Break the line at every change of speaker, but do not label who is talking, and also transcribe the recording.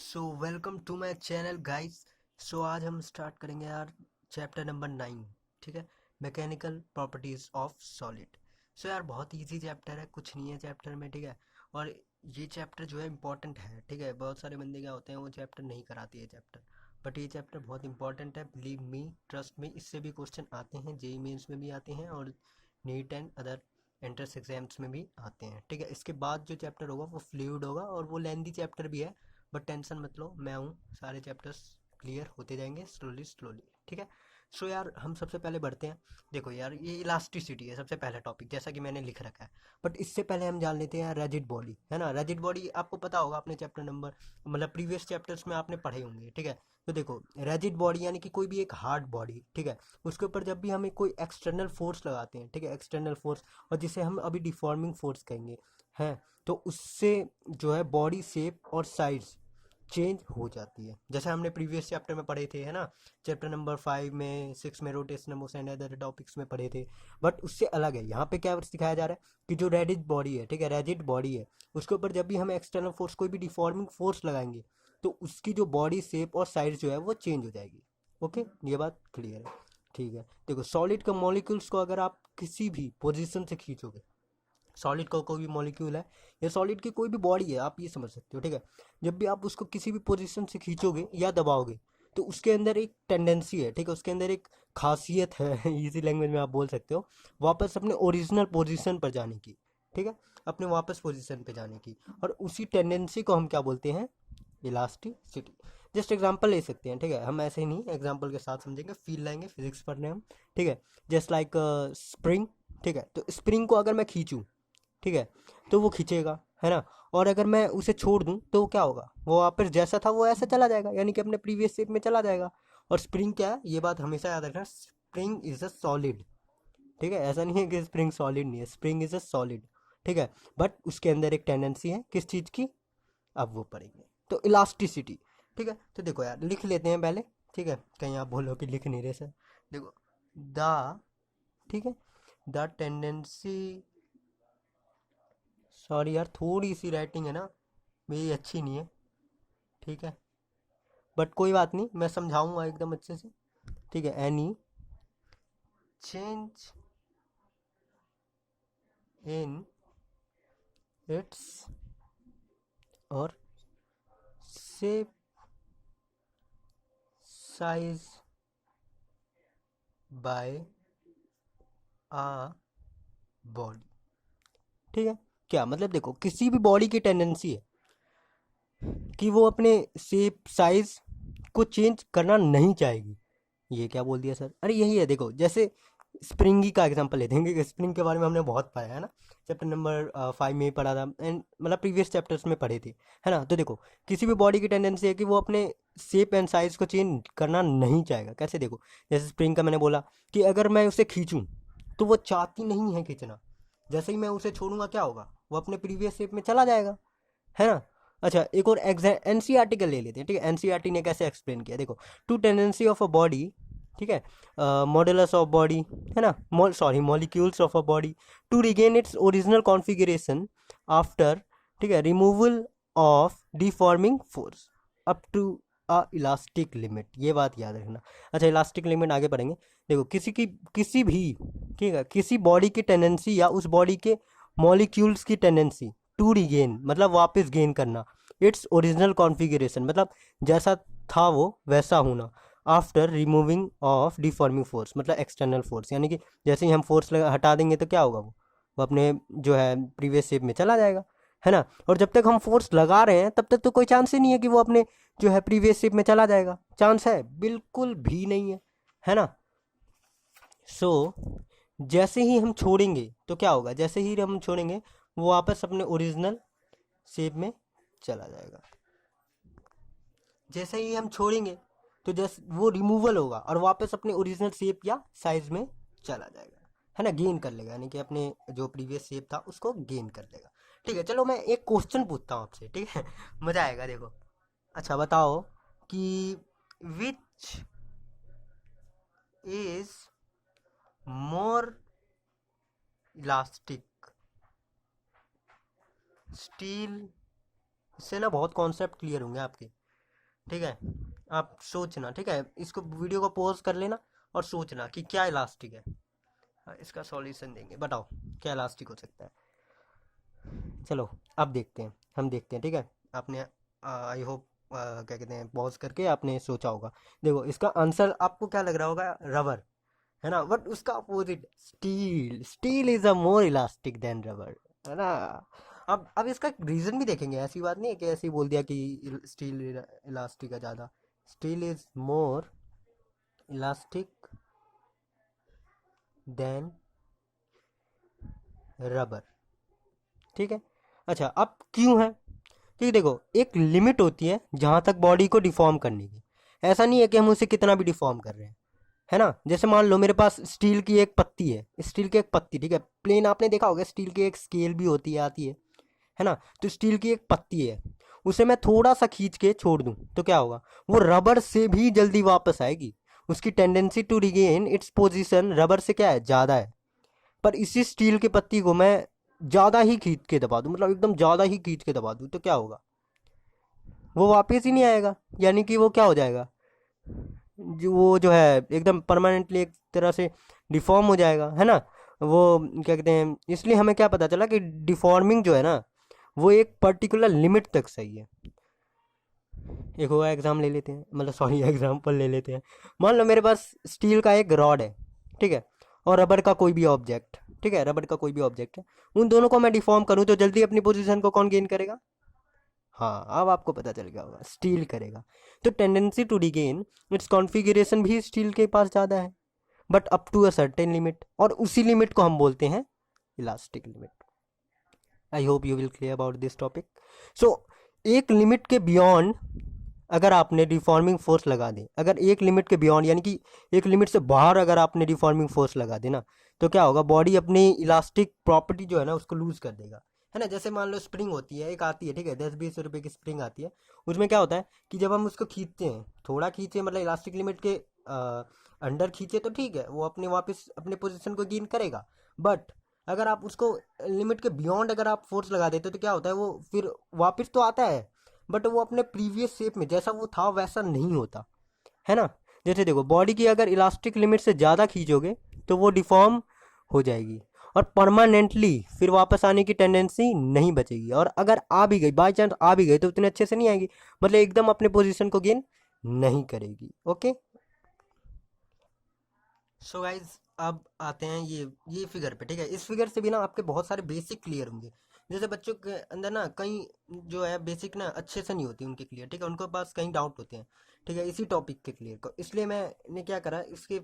So welcome to my channel guys. So आज हम start करेंगे यार चैप्टर नंबर 9। ठीक है, मैकेनिकल प्रॉपर्टीज ऑफ सॉलिड। सो यार बहुत इजी चैप्टर है, कुछ नहीं है चैप्टर में। ठीक है, और ये चैप्टर जो है इम्पोर्टेंट है। ठीक है, बहुत सारे बंदे क्या होते हैं वो चैप्टर नहीं कराती है चैप्टर, बट ये चैप्टर बहुत इंपॉर्टेंट है। बिलीव मी, ट्रस्ट मी, इससे भी क्वेश्चन आते हैं, जेई मेंस में भी आते हैं और neat and other entrance exams में भी आते हैं। ठीक है, इसके बाद जो चैप्टर होगा वो फ्लूइड होगा और वो लेंथी चैप्टर भी है, बट टेंशन मत लो, मैं हूँ, सारे चैप्टर्स क्लियर होते जाएंगे स्लोली स्लोली। ठीक है, सो यार हम सबसे पहले बढ़ते हैं। देखो यार, ये इलास्टिसिटी है सबसे पहला टॉपिक, जैसा कि मैंने लिख रखा है। बट इससे पहले हम जान लेते हैं रैजिड बॉडी, है ना। रैजिड बॉडी आपको पता होगा, अपने चैप्टर नंबर मतलब प्रीवियस चैप्टर्स में आपने पढ़े होंगे। ठीक है, तो देखो रैजिड बॉडी यानी कि कोई भी एक हार्ड बॉडी, ठीक है, उसके ऊपर जब भी हमें कोई एक्सटर्नल फोर्स लगाते हैं, ठीक है, एक्सटर्नल फोर्स, और जिसे हम अभी डिफॉर्मिंग फोर्स कहेंगे, हैं, तो उससे जो है बॉडी शेप और साइज चेंज हो जाती है। जैसे हमने प्रीवियस चैप्टर में पढ़े थे, है ना, चैप्टर नंबर 5 में 6 में rotation motion and other topics में पढ़े थे। बट उससे अलग है, यहाँ पे क्या सिखाया जा रहा है कि जो रैजिड बॉडी है, ठीक है, रैजिड बॉडी है, उसके ऊपर जब भी हम एक्सटर्नल फोर्स, कोई भी डिफॉर्मिंग फोर्स लगाएंगे, तो उसकी जो बॉडी शेप और साइज जो है वो चेंज हो जाएगी। ओके, ये बात क्लियर है। ठीक है, देखो सॉलिड का मॉलिक्यूल्स को अगर आप किसी भी पोजीशन से खींचोगे, सॉलिड का कोई भी मॉलिक्यूल है या सॉलिड की कोई भी बॉडी है, आप ये समझ सकते हो। ठीक है, जब भी आप उसको किसी भी पोजीशन से खींचोगे या दबाओगे, तो उसके अंदर एक टेंडेंसी है, ठीक है, उसके अंदर एक खासियत है इजी लैंग्वेज में आप बोल सकते हो, वापस अपने ओरिजिनल पोजीशन पर जाने की। ठीक है, अपने वापस पोजीशन पे जाने की, और उसी टेंडेंसी को हम क्या बोलते हैं, इलास्टिसिटी। जस्ट एग्जांपल ले सकते हैं। ठीक है, हम ऐसे ही नहीं, एग्जांपल के साथ समझेंगे, फील लाएंगे, फिजिक्स पढ़ रहे हैं हम। ठीक है, जस्ट लाइक स्प्रिंग। ठीक है, तो स्प्रिंग को अगर मैं खींचूं, ठीक है, तो वो खींचेगा, है ना। और अगर मैं उसे छोड़ दूं तो क्या होगा, वो वापस जैसा था वो ऐसा चला जाएगा, यानी कि अपने प्रीवियस शेप में चला जाएगा। और स्प्रिंग क्या है, ये बात हमेशा याद रखना, स्प्रिंग इज अ सॉलिड। ठीक है, ऐसा नहीं है कि स्प्रिंग सॉलिड नहीं है, स्प्रिंग इज अ सॉलिड। ठीक है, बट उसके अंदर एक टेंडेंसी है किस चीज़ की, अब वो पढ़ेंगे। तो इलास्टिसिटी। ठीक है, तो देखो यार लिख लेते हैं पहले। ठीक है, कहीं आप बोलो कि लिख नहीं रहे सर। देखो द, ठीक है, द टेंडेंसी, सॉरी यार थोड़ी सी राइटिंग है ना मेरी अच्छी नहीं है। ठीक है, बट कोई बात नहीं, मैं समझाऊंगा एकदम अच्छे से। ठीक है, एनी चेंज इन इट्स और शेप, साइज बाय आ बॉडी। ठीक है, क्या मतलब, देखो किसी भी बॉडी की टेंडेंसी है कि वो अपने शेप साइज को चेंज करना नहीं चाहेगी। ये क्या बोल दिया सर, अरे यही है, देखो जैसे स्प्रिंगी का एग्जांपल लेते हैं, स्प्रिंग के बारे में हमने बहुत पढ़ा है ना, चैप्टर नंबर 5 में ही पढ़ा था, एंड मतलब प्रीवियस चैप्टर्स में पढ़े थे, है ना। तो देखो किसी भी बॉडी की टेंडेंसी है कि वो अपने शेप एंड साइज को चेंज करना नहीं चाहेगा। कैसे, देखो जैसे स्प्रिंग का मैंने बोला कि अगर मैं उसे खींचूं तो वो चाहती नहीं है खींचना, जैसे ही मैं उसे छोड़ूंगा क्या होगा, वो अपने प्रीवियस शेप में चला जाएगा, है ना। अच्छा, एक और एनसीईआरटी का ले लेते हैं। ठीक है, एनसीईआरटी ने कैसे एक्सप्लेन किया, देखो to tendency of a body, ठीक है, मॉडुलस ऑफ बॉडी, है ना, sorry molecules of a body to regain its original configuration after, ठीक है, removal of deforming force up to a elastic limit, ये बात याद रखना। अच्छा, इलास्टिक लिमिट आगे पढ़ेंगे। देखो किसी भी, ठीक है, किसी बॉडी की टेंडेंसी या उस बॉडी के मॉलिक्यूल्स की टेंडेंसी टू रिगेन मतलब वापस गेन करना, इट्स ओरिजिनल कॉन्फ़िगरेशन मतलब जैसा था वो वैसा होना, after removing of deforming force मतलब एक्सटर्नल फोर्स, यानी कि जैसे ही हम फोर्स हटा देंगे तो क्या होगा, वो अपने जो है प्रीवियस शेप में चला जाएगा, है ना। और जब तक हम फोर्स लगा रहे हैं तब तक तो कोई चांस ही नहीं है कि वो अपने जो है प्रीवियस शेप में चला जाएगा, चांस है बिल्कुल भी नहीं है ना। सो जैसे ही हम छोड़ेंगे तो क्या होगा, जैसे ही हम छोड़ेंगे वो वापस अपने ओरिजिनल शेप में चला जाएगा। जैसे ही हम छोड़ेंगे तो जैसे वो रिमूवल होगा और वापस अपने ओरिजिनल शेप या साइज में चला जाएगा, है ना, गेन कर लेगा, यानी कि अपने जो प्रीवियस शेप था उसको गेन कर लेगा। ठीक है, चलो मैं एक क्वेश्चन पूछता हूँ आपसे, ठीक है मजा आएगा, देखो। अच्छा बताओ कि which is more elastic, steel, इससे ना बहुत कॉन्सेप्ट क्लियर होंगे आपके। ठीक है, आप सोचना, ठीक है, इसको वीडियो को पॉज कर लेना और सोचना कि क्या इलास्टिक है। हाँ, इसका सॉल्यूशन देंगे, बताओ क्या इलास्टिक हो सकता है। चलो अब देखते हैं, हम देखते हैं, ठीक है। आपने आई होप क्या कहते हैं, पॉज करके आपने सोचा होगा। देखो इसका आंसर आपको क्या लग रहा होगा, रबर, है ना, बट उसका opposite steel. Steel is a more elastic than rubber, है ना। अब इसका रीजन भी देखेंगे, ऐसी बात नहीं है कि ऐसे ही बोल दिया कि स्टील इलास्टिक है ज़्यादा। Steel is more elastic than rubber, ठीक है। अच्छा, अब क्यों है, क्योंकि देखो एक लिमिट होती है जहाँ तक बॉडी को डिफॉर्म करने की। ऐसा नहीं है कि हम उसे कितना भी डिफॉर्म कर रहे हैं, है ना। जैसे मान लो मेरे पास स्टील की एक पत्ती है, स्टील की एक पत्ती, ठीक है, प्लेन आपने देखा होगा, स्टील की एक स्केल भी होती है, आती है ना। तो स्टील की एक पत्ती है, उसे मैं थोड़ा सा खींच के छोड़ दूं तो क्या होगा, वो रबर से भी जल्दी वापस आएगी। उसकी tendency to regain its position rubber से क्या है, ज़्यादा है। पर इसी स्टील की पत्ती को मैं ज़्यादा ही खींच के दबा दूं, मतलब एकदम ज़्यादा ही खींच के दबा दूं, तो क्या होगा, वो वापस ही नहीं आएगा। यानी कि वो क्या हो जाएगा, जो वो जो है एकदम परमानेंटली एक तरह से डिफॉर्म हो जाएगा, है ना। वो क्या कहते हैं, इसलिए हमें क्या पता चला कि डिफॉर्मिंग जो है ना, वो एक पर्टिकुलर लिमिट तक सही है। एक और एग्जाम ले लेते हैं, मतलब सॉरी एग्जाम्पल ले लेते हैं। मान लो मेरे पास स्टील का एक रॉड है, ठीक है, और रबर का कोई भी ऑब्जेक्ट, ठीक है, रबर का कोई भी ऑब्जेक्ट है। उन दोनों को मैं डिफॉर्म करूँ तो जल्दी अपनी पोजीशन को कौन गेन करेगा, हाँ अब आपको पता चल गया होगा, स्टील करेगा। तो tendency to regain its configuration भी स्टील के पास ज़्यादा है, but up to a certain limit, और उसी लिमिट को हम बोलते हैं elastic limit. I hope you will clear about this topic. So एक लिमिट के बियॉन्ड अगर आपने डिफॉर्मिंग फोर्स लगा दे, अगर एक लिमिट के बियॉन्ड यानी कि एक लिमिट से बाहर अगर आपने डिफॉर्मिंग फोर्स लगा देना, तो क्या होगा, बॉडी अपनी इलास्टिक प्रॉपर्टी जो है ना उसको लूज कर देगा, है ना। जैसे मान लो स्प्रिंग होती है, एक आती है, ठीक है, 10-20 रुपए की स्प्रिंग आती है। उसमें क्या होता है कि जब हम उसको खींचते हैं, थोड़ा खींचे, मतलब इलास्टिक लिमिट के अंडर खींचे तो ठीक है, वो अपने वापस अपने पोजीशन को गेन करेगा। बट अगर आप उसको लिमिट के बियॉन्ड अगर आप फोर्स लगा देते हो तो क्या होता है, वो फिर वापस तो आता है, बट वो अपने प्रीवियस शेप में जैसा वो था वैसा नहीं होता, है ना। जैसे देखो बॉडी की अगर इलास्टिक लिमिट से ज़्यादा खींचोगे तो वो डिफॉर्म हो जाएगी, और परमानेंटली फिर वापस आने की टेंडेंसी नहीं बचेगी। और अगर आ भी गई, बाई चांस आ भी गई, तो उतने अच्छे से नहीं आएगी, मतलब एकदम अपने पोजीशन को गेन नहीं करेगी। ओके, सो गाइज अब आते हैं ये फिगर पे, ठीक है। इस फिगर से भी ना आपके बहुत सारे बेसिक क्लियर होंगे। जैसे बच्चों के अंदर ना कई जो है बेसिक ना अच्छे से नहीं होती उनके क्लियर, ठीक है, उनके पास कई डाउट होते हैं, ठीक है, इसी टॉपिक के क्लियर को। इसलिए मैंने क्या करा, इसके